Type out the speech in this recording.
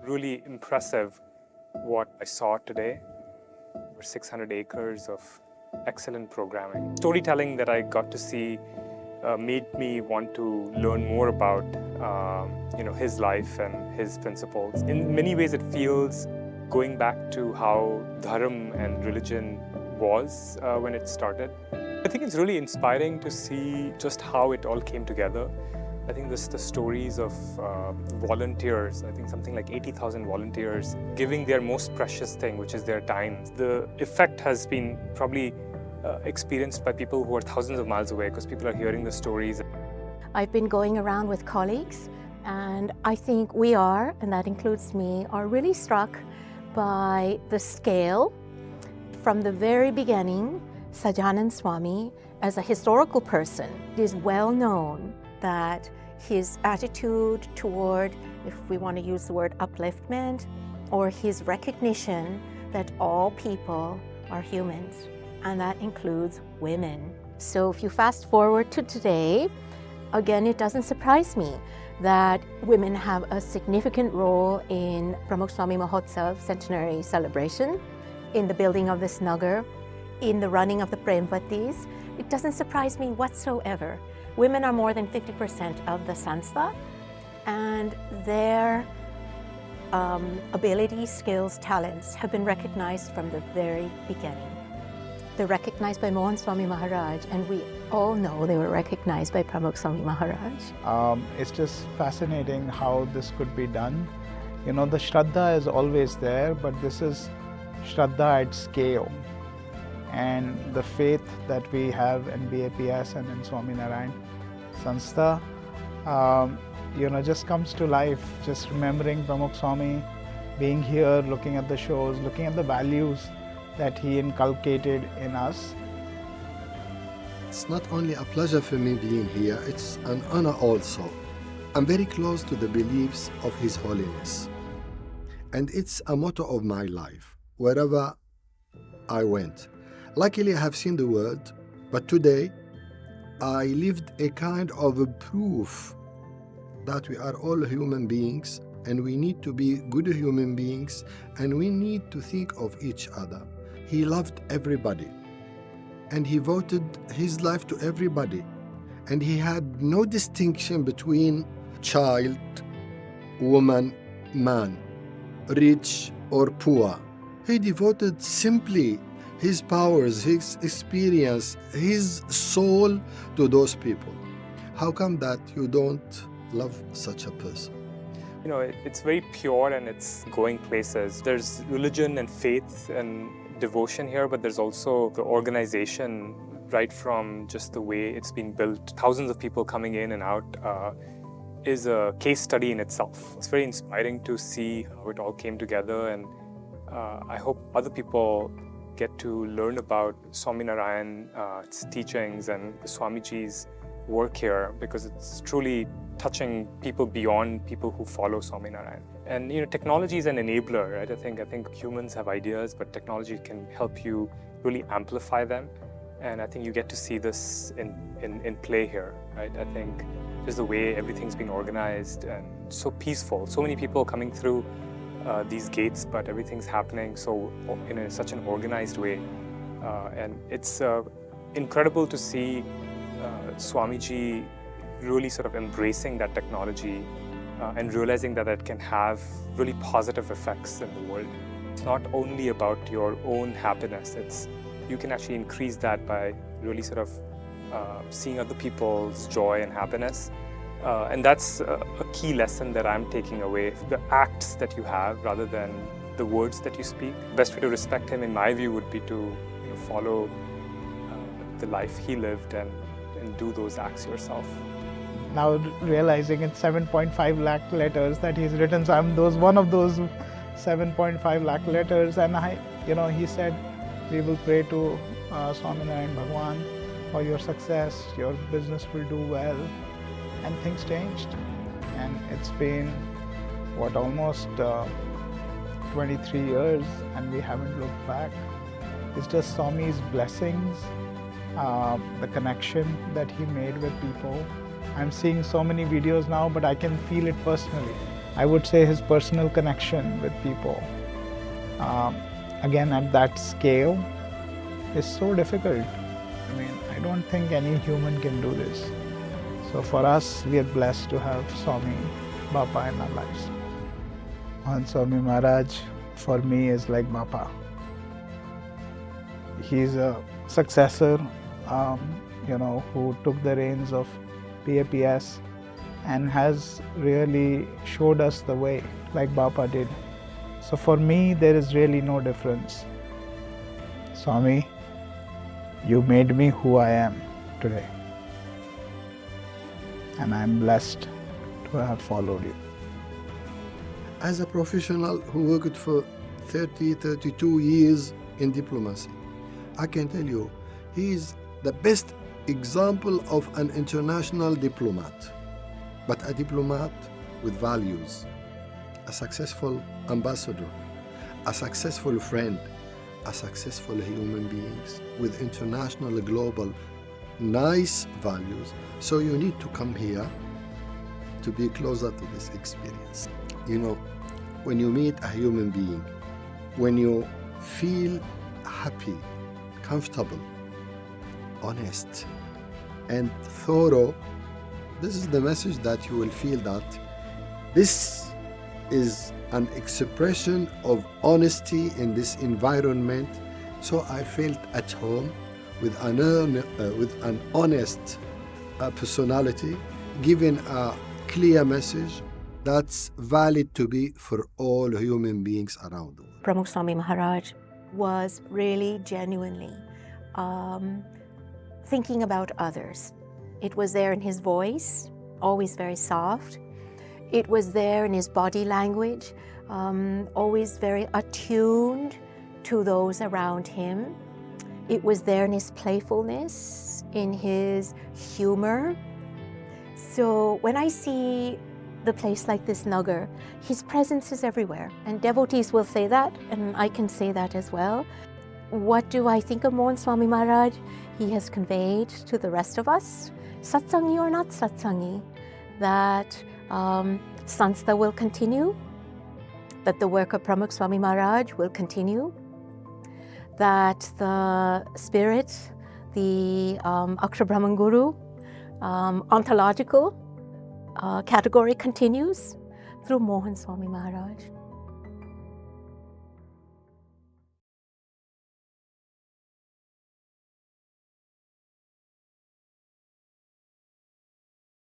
really impressive what I saw today. Over 600 acres of excellent programming. Storytelling that I got to see made me want to learn more about his life and his principles. In many ways, it feels going back to how dharma and religion was when it started. I think it's really inspiring to see just how it all came together. I think the stories of volunteers, I think something like 80,000 volunteers giving their most precious thing, which is their time. The effect has been probably experienced by people who are thousands of miles away because people are hearing the stories. I've been going around with colleagues, and I think we are, and that includes me, are really struck by the scale. From the very beginning, Sahajanand Swami, as a historical person, it is well known that his attitude toward, if we want to use the word upliftment, or his recognition that all people are humans, and that includes women. So if you fast forward to today, again, it doesn't surprise me that women have a significant role in Pramukh Swami Maharaj Centenary celebration, in the building of this nagar, in the running of the Premvatis. It doesn't surprise me whatsoever. Women are more than 50% of the Sanstha, and their abilities, skills, talents have been recognized from the very beginning. They're recognized by Mohan Swami Maharaj, and we all know they were recognized by Pramukh Swami Maharaj. It's just fascinating how this could be done. You know, the Shraddha is always there, but this is Shraddha at scale. And the faith that we have in BAPS and in Swaminarayan Sanstha, just comes to life. Just remembering Pramukh Swami, being here, looking at the shows, looking at the values that he inculcated in us. It's not only a pleasure for me being here, it's an honor also. I'm very close to the beliefs of His Holiness. And it's a motto of my life, wherever I went. Luckily, I have seen the world, but today I lived a kind of a proof that we are all human beings, and we need to be good human beings, and we need to think of each other. He loved everybody, and he devoted his life to everybody, and he had no distinction between child, woman, man, rich or poor. He devoted simply his powers, his experience, his soul to those people. How come that you don't love such a person? You know, it's very pure and it's going places. There's religion and faith and devotion here, but there's also the organization, right from just the way it's been built. Thousands of people coming in and out is a case study in itself. It's very inspiring to see how it all came together, and I hope other people get to learn about Swaminarayan, its teachings, and the Swamiji's work here, because it's truly touching people beyond people who follow Swaminarayan. And technology is an enabler, right? I think humans have ideas, but technology can help you really amplify them. And I think you get to see this in play here, right? I think just the way everything's been organized and so peaceful. So many people coming through these gates, but everything's happening so in such an organized way. And it's incredible to see Swamiji really sort of embracing that technology and realizing that it can have really positive effects in the world. It's not only about your own happiness, you can actually increase that by really sort of seeing other people's joy and happiness. And that's a key lesson that I'm taking away. The acts that you have rather than the words that you speak. The best way to respect him, in my view, would be to follow the life he lived and do those acts yourself. Now realizing it's 7.5 lakh letters that he's written, so I'm one of those 7.5 lakh letters, and he said, we will pray to Swaminarayan Bhagwan for your success, your business will do well. And things changed, and it's been almost 23 years, and we haven't looked back. It's just Swami's blessings, the connection that he made with people. I'm seeing so many videos now, but I can feel it personally. I would say his personal connection with people, again at that scale, is so difficult. I mean, I don't think any human can do this. So for us, we are blessed to have Swami Bapa in our lives. And Swami Maharaj for me is like Bapa. He's a successor, who took the reins of BAPS and has really showed us the way like Bapa did. So for me, there is really no difference. Swami, you made me who I am today. And I'm blessed to have followed you. As a professional who worked for 32 years in diplomacy, I can tell you, he is the best example of an international diplomat, but a diplomat with values, a successful ambassador, a successful friend, a successful human being with international, global, nice values. So you need to come here to be closer to this experience. You know, when you meet a human being, when you feel happy, comfortable, honest, and thorough, this is the message that you will feel that this is an expression of honesty in this environment. So I felt at home with an honest personality, giving a clear message that's valid to be for all human beings around the world. Pramukh Swami Maharaj was really genuinely thinking about others. It was there in his voice, always very soft. It was there in his body language, always very attuned to those around him. It was there in his playfulness, in his humor. So when I see the place like this Nagar, his presence is everywhere. And devotees will say that, and I can say that as well. What do I think of Mohan Swami Maharaj? He has conveyed to the rest of us, satsangi or not satsangi, that Sanstha will continue, that the work of Pramukh Swami Maharaj will continue, that the spirit, the Akshar Brahman Guru, ontological category continues through Mohan Swami Maharaj.